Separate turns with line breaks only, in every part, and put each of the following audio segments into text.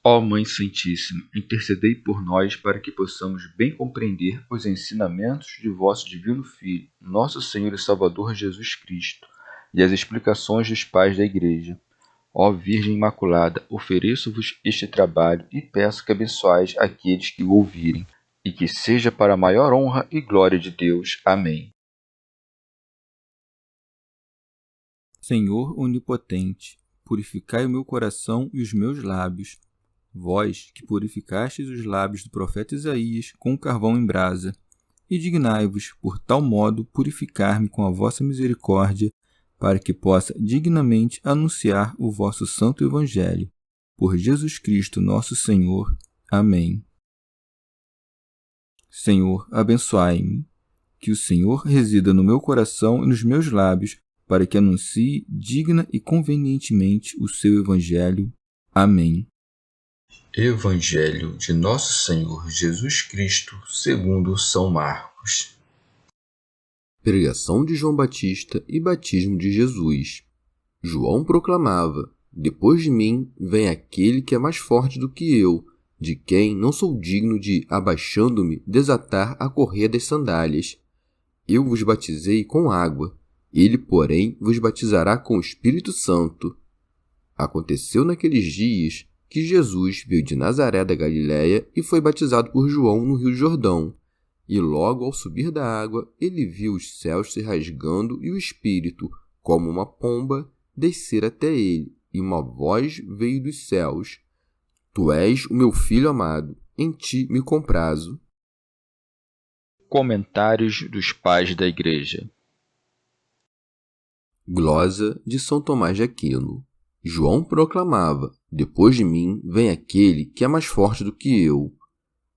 Ó Mãe Santíssima, intercedei por nós para que possamos bem compreender os ensinamentos de vosso Divino Filho, nosso Senhor e Salvador Jesus Cristo, e as explicações dos pais da Igreja. Ó Virgem Imaculada, ofereço-vos este trabalho e peço que abençoais aqueles que o ouvirem, e que seja para a maior honra e glória de Deus. Amém.
Senhor onipotente, purificai o meu coração e os meus lábios. Vós, que purificastes os lábios do profeta Isaías com carvão em brasa, e dignai-vos, por tal modo, purificar-me com a vossa misericórdia, para que possa dignamente anunciar o vosso santo Evangelho. Por Jesus Cristo nosso Senhor. Amém. Senhor, abençoai-me. Que o Senhor resida no meu coração e nos meus lábios, para que anuncie digna e convenientemente o seu Evangelho. Amém.
Evangelho de Nosso Senhor Jesus Cristo, segundo São Marcos.
Pregação de João Batista e batismo de Jesus. João proclamava: depois de mim vem aquele que é mais forte do que eu, de quem não sou digno de, abaixando-me, desatar a correia das sandálias. Eu vos batizei com água, ele, porém, vos batizará com o Espírito Santo. Aconteceu naqueles dias que Jesus veio de Nazaré da Galiléia e foi batizado por João no Rio Jordão. E logo ao subir da água, ele viu os céus se rasgando e o Espírito, como uma pomba, descer até ele, e uma voz veio dos céus: Tu és o meu Filho amado, em ti me comprazo.
Comentários dos Pais da Igreja.
Glosa de São Tomás de Aquino. João proclamava: depois de mim vem aquele que é mais forte do que eu.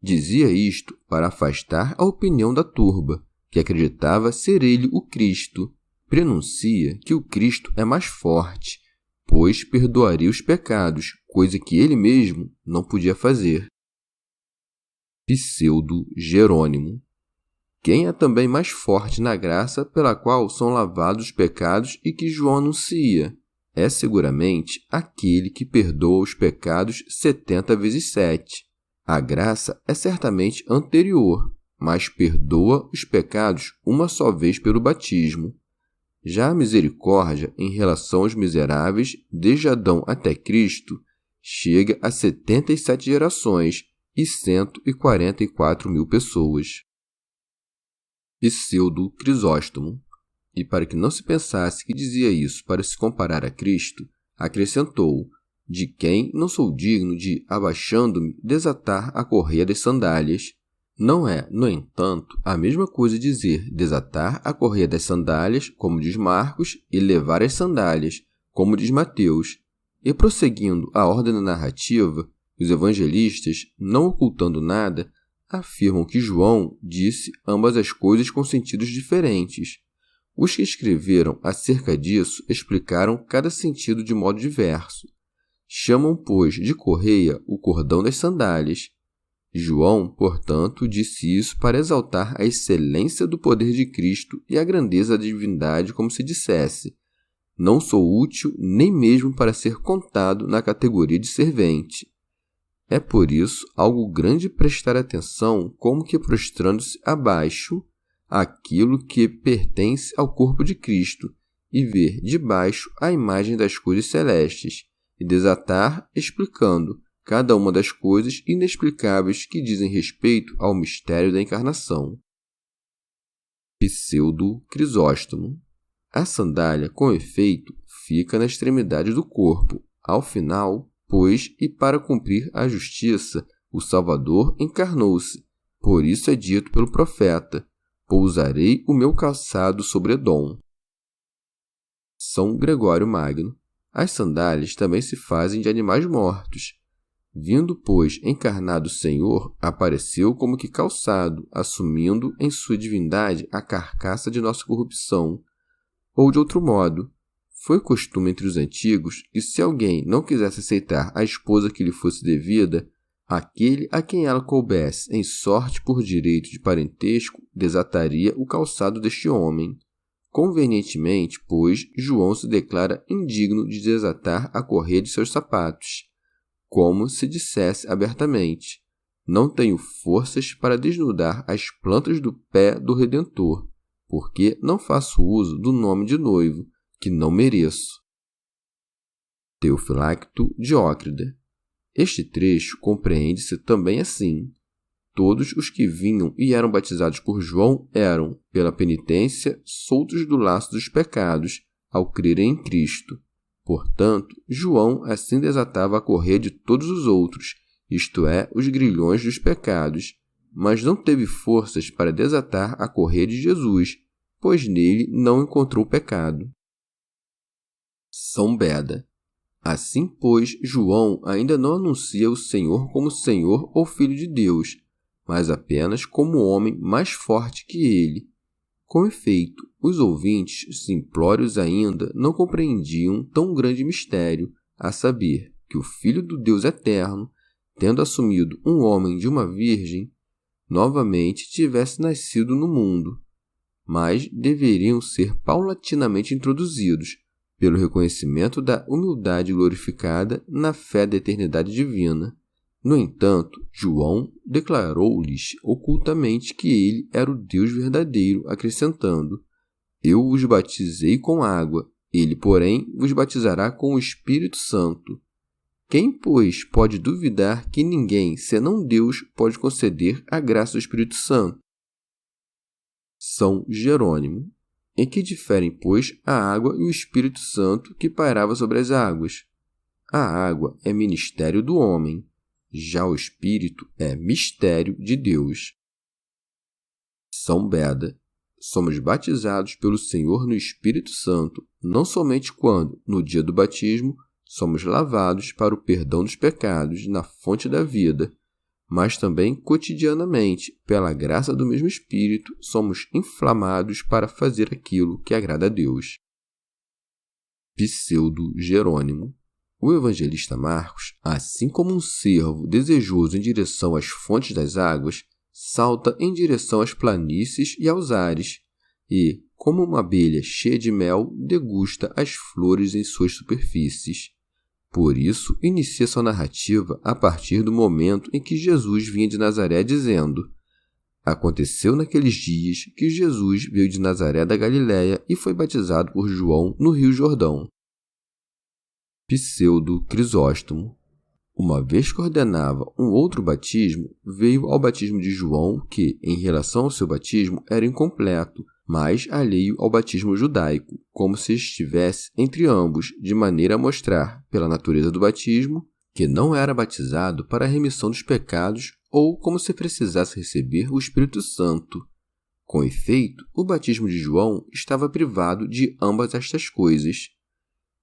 Dizia isto para afastar a opinião da turba, que acreditava ser ele o Cristo. Prenuncia que o Cristo é mais forte, pois perdoaria os pecados, coisa que ele mesmo não podia fazer. Pseudo Jerônimo. Quem é também mais forte na graça pela qual são lavados os pecados e que João anuncia? É seguramente aquele que perdoa os pecados 70 vezes 7. A graça é certamente anterior, mas perdoa os pecados uma só vez pelo batismo. Já a misericórdia, em relação aos miseráveis, desde Adão até Cristo, chega a 77 gerações e 144 mil pessoas. Pseudo Crisóstomo. E para que não se pensasse que dizia isso para se comparar a Cristo, acrescentou: de quem não sou digno de, abaixando-me, desatar a correia das sandálias. Não é, no entanto, a mesma coisa dizer desatar a correia das sandálias, como diz Marcos, e levar as sandálias, como diz Mateus. E prosseguindo a ordem da narrativa, os evangelistas, não ocultando nada, afirmam que João disse ambas as coisas com sentidos diferentes. Os que escreveram acerca disso explicaram cada sentido de modo diverso. Chamam, pois, de correia o cordão das sandálias. João, portanto, disse isso para exaltar a excelência do poder de Cristo e a grandeza da divindade, como se dissesse: não sou útil nem mesmo para ser contado na categoria de servente. É por isso algo grande prestar atenção como que prostrando-se abaixo aquilo que pertence ao corpo de Cristo e ver debaixo a imagem das coisas celestes e desatar explicando cada uma das coisas inexplicáveis que dizem respeito ao mistério da encarnação. Pseudo Crisóstomo. A sandália, com efeito, fica na extremidade do corpo, ao final, pois, e para cumprir a justiça, o Salvador encarnou-se. Por isso é dito pelo profeta: pousarei o meu calçado sobre Edom. São Gregório Magno. As sandálias também se fazem de animais mortos. Vindo, pois, encarnado o Senhor, apareceu como que calçado, assumindo em sua divindade a carcaça de nossa corrupção. Ou de outro modo, foi costume entre os antigos que, se alguém não quisesse aceitar a esposa que lhe fosse devida, aquele a quem ela coubesse em sorte por direito de parentesco desataria o calçado deste homem. Convenientemente, pois, João se declara indigno de desatar a correia de seus sapatos. como se dissesse abertamente: não tenho forças para desnudar as plantas do pé do Redentor, porque não faço uso do nome de noivo, que não mereço. Teofilacto Diócrida. Este trecho compreende-se também assim: todos os que vinham e eram batizados por João eram, pela penitência, soltos do laço dos pecados, ao crerem em Cristo. Portanto, João assim desatava a correia de todos os outros, isto é, os grilhões dos pecados, mas não teve forças para desatar a correia de Jesus, pois nele não encontrou pecado. São Beda. Assim, pois, João ainda não anuncia o Senhor como Senhor ou Filho de Deus, mas apenas como homem mais forte que ele. Com efeito, os ouvintes simplórios ainda não compreendiam tão grande mistério, a saber, que o Filho do Deus eterno, tendo assumido um homem de uma virgem, novamente tivesse nascido no mundo, mas deveriam ser paulatinamente introduzidos, pelo reconhecimento da humildade glorificada na fé da eternidade divina. No entanto, João declarou-lhes ocultamente que ele era o Deus verdadeiro, acrescentando: eu vos batizei com água, ele, porém, vos batizará com o Espírito Santo. Quem, pois, pode duvidar que ninguém, senão Deus, pode conceder a graça do Espírito Santo? São Jerônimo. Em que diferem, pois, a água e o Espírito Santo que pairava sobre as águas? A água é ministério do homem, já o Espírito é mistério de Deus. São Beda. Somos batizados pelo Senhor no Espírito Santo, não somente quando, no dia do batismo, somos lavados para o perdão dos pecados na fonte da vida, mas também cotidianamente, pela graça do mesmo Espírito, somos inflamados para fazer aquilo que agrada a Deus. Pseudo Jerônimo. O evangelista Marcos, assim como um cervo desejoso em direção às fontes das águas, salta em direção às planícies e aos ares, e, como uma abelha cheia de mel, degusta as flores em suas superfícies. Por isso, inicia sua narrativa a partir do momento em que Jesus vinha de Nazaré, dizendo: aconteceu naqueles dias que Jesus veio de Nazaré da Galiléia e foi batizado por João no Rio Jordão. Pseudo Crisóstomo. Uma vez que ordenava um outro batismo, veio ao batismo de João, que, em relação ao seu batismo, era incompleto, mas alheio ao batismo judaico, como se estivesse entre ambos, de maneira a mostrar, pela natureza do batismo, que não era batizado para a remissão dos pecados ou como se precisasse receber o Espírito Santo. Com efeito, o batismo de João estava privado de ambas estas coisas.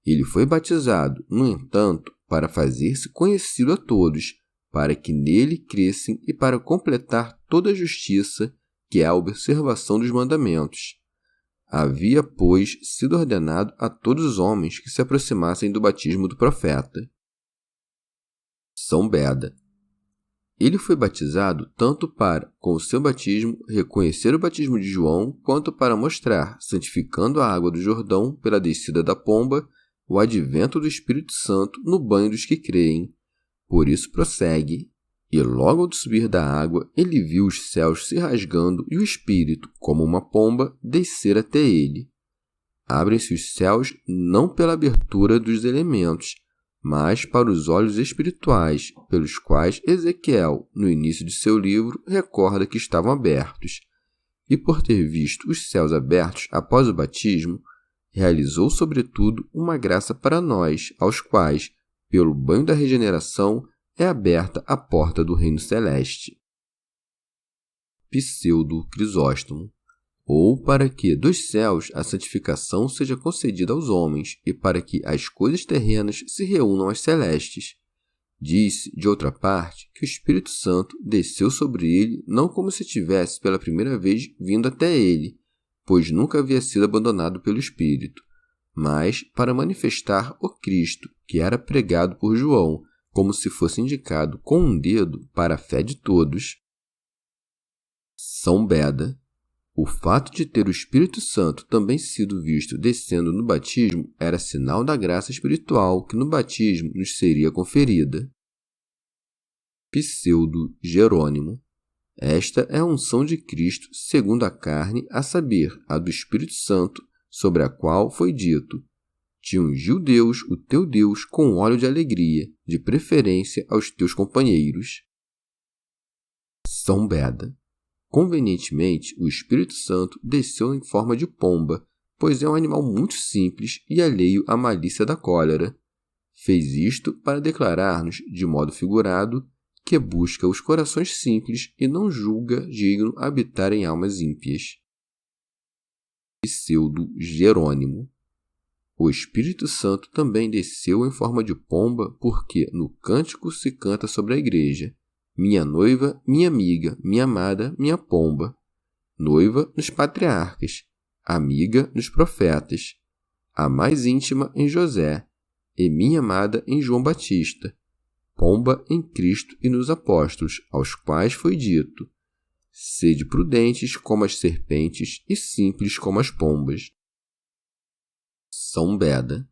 Ele foi batizado, no entanto, para fazer-se conhecido a todos, para que nele crescem e para completar toda a justiça, que é a observação dos mandamentos. Havia, pois, sido ordenado a todos os homens que se aproximassem do batismo do profeta. São Beda. Ele foi batizado tanto para, com o seu batismo, reconhecer o batismo de João, quanto para mostrar, santificando a água do Jordão pela descida da pomba, o advento do Espírito Santo no banho dos que creem. Por isso prossegue: e logo ao subir da água, ele viu os céus se rasgando e o Espírito, como uma pomba, descer até ele. Abrem-se os céus não pela abertura dos elementos, mas para os olhos espirituais, pelos quais Ezequiel, no início de seu livro, recorda que estavam abertos. E por ter visto os céus abertos após o batismo, realizou, sobretudo, uma graça para nós, aos quais, pelo banho da regeneração, é aberta a porta do reino celeste. Pseudo Crisóstomo. Ou para que dos céus a santificação seja concedida aos homens, e para que as coisas terrenas se reúnam às celestes. Disse, de outra parte, que o Espírito Santo desceu sobre ele não como se tivesse pela primeira vez vindo até ele, pois nunca havia sido abandonado pelo Espírito, mas para manifestar o Cristo, que era pregado por João, como se fosse indicado com um dedo para a fé de todos. São Beda. O fato de ter o Espírito Santo também sido visto descendo no batismo era sinal da graça espiritual que no batismo nos seria conferida. Pseudo-Jerônimo. Esta é a unção de Cristo segundo a carne, a saber, a do Espírito Santo, sobre a qual foi dito: te ungiu Deus, o teu Deus, com óleo de alegria, de preferência aos teus companheiros. São Beda. Convenientemente, o Espírito Santo desceu em forma de pomba, pois é um animal muito simples e alheio à malícia da cólera. Fez isto para declarar-nos, de modo figurado, que busca os corações simples e não julga digno habitar em almas ímpias. Pseudo-Jerônimo. O Espírito Santo também desceu em forma de pomba, porque no cântico se canta sobre a igreja: minha noiva, minha amiga, minha amada, minha pomba. Noiva nos patriarcas, amiga nos profetas, a mais íntima em José, e minha amada em João Batista, pomba em Cristo e nos apóstolos, aos quais foi dito: sede prudentes como as serpentes e simples como as pombas. São Beda.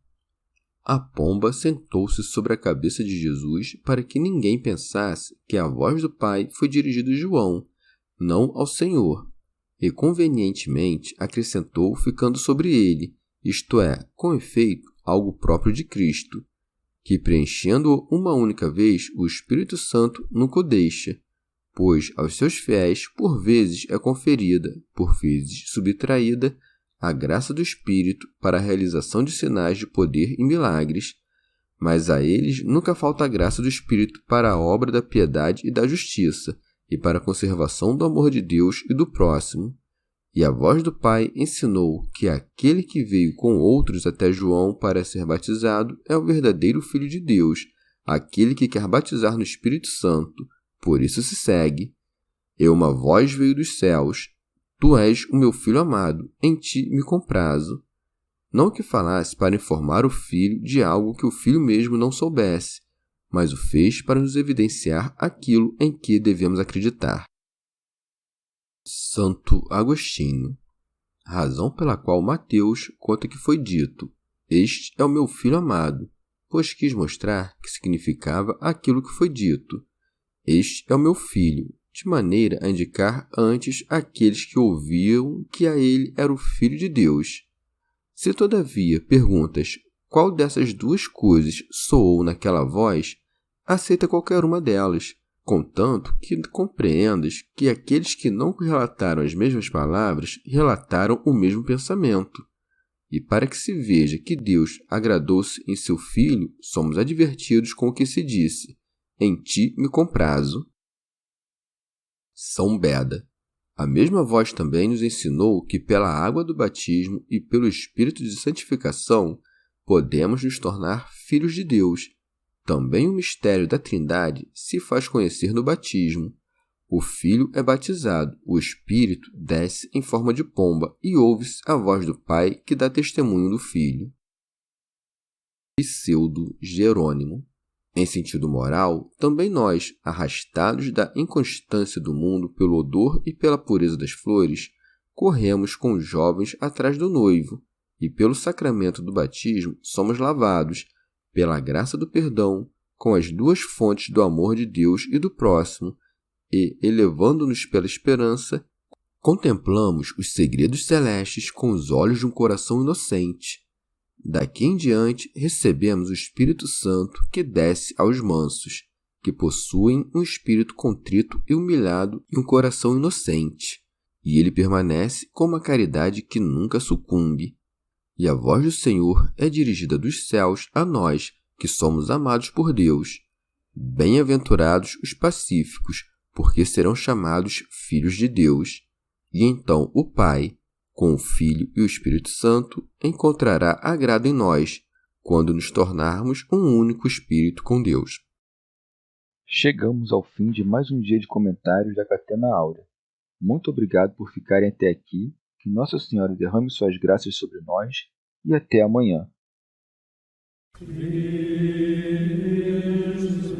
A pomba sentou-se sobre a cabeça de Jesus para que ninguém pensasse que a voz do Pai foi dirigida a João, não ao Senhor, e convenientemente acrescentou ficando sobre ele, isto é, com efeito, algo próprio de Cristo, que preenchendo-o uma única vez, o Espírito Santo nunca o deixa, pois aos seus fiéis por vezes é conferida, por vezes subtraída, a graça do Espírito para a realização de sinais de poder e milagres, mas a eles nunca falta a graça do Espírito para a obra da piedade e da justiça, e para a conservação do amor de Deus e do próximo. E a voz do Pai ensinou que aquele que veio com outros até João para ser batizado é o verdadeiro Filho de Deus, aquele que quer batizar no Espírito Santo. Por isso se segue: e uma voz veio dos céus: tu és o meu Filho amado, em ti me comprazo. Não que falasse para informar o Filho de algo que o Filho mesmo não soubesse, mas o fez para nos evidenciar aquilo em que devemos acreditar. Santo Agostinho. Razão pela qual Mateus conta que foi dito: este é o meu Filho amado, pois quis mostrar que significava aquilo que foi dito: este é o meu Filho, de maneira a indicar antes aqueles que ouviam que a ele era o Filho de Deus. Se, todavia, perguntas qual dessas duas coisas soou naquela voz, aceita qualquer uma delas, contanto que compreendas que aqueles que não relataram as mesmas palavras relataram o mesmo pensamento. E para que se veja que Deus agradou-se em seu Filho, somos advertidos com o que se disse: em ti me comprazo. São Beda. A mesma voz também nos ensinou que pela água do batismo e pelo Espírito de santificação podemos nos tornar filhos de Deus. Também o mistério da Trindade se faz conhecer no batismo. O Filho é batizado, o Espírito desce em forma de pomba e ouve-se a voz do Pai que dá testemunho do Filho. Pseudo-Jerônimo. Em sentido moral, também nós, arrastados da inconstância do mundo pelo odor e pela pureza das flores, corremos com os jovens atrás do noivo, e pelo sacramento do batismo somos lavados, pela graça do perdão, com as duas fontes do amor de Deus e do próximo, e, elevando-nos pela esperança, contemplamos os segredos celestes com os olhos de um coração inocente. Daqui em diante, recebemos o Espírito Santo que desce aos mansos, que possuem um espírito contrito e humilhado e um coração inocente, e ele permanece com uma caridade que nunca sucumbe. E a voz do Senhor é dirigida dos céus a nós, que somos amados por Deus. Bem-aventurados os pacíficos, porque serão chamados filhos de Deus. E então o Pai, com o Filho e o Espírito Santo, encontrará agrado em nós, quando nos tornarmos um único Espírito com Deus.
Chegamos ao fim de mais um dia de comentários da Catena Áurea. Muito obrigado por ficarem até aqui, que Nossa Senhora derrame suas graças sobre nós e até amanhã. Jesus,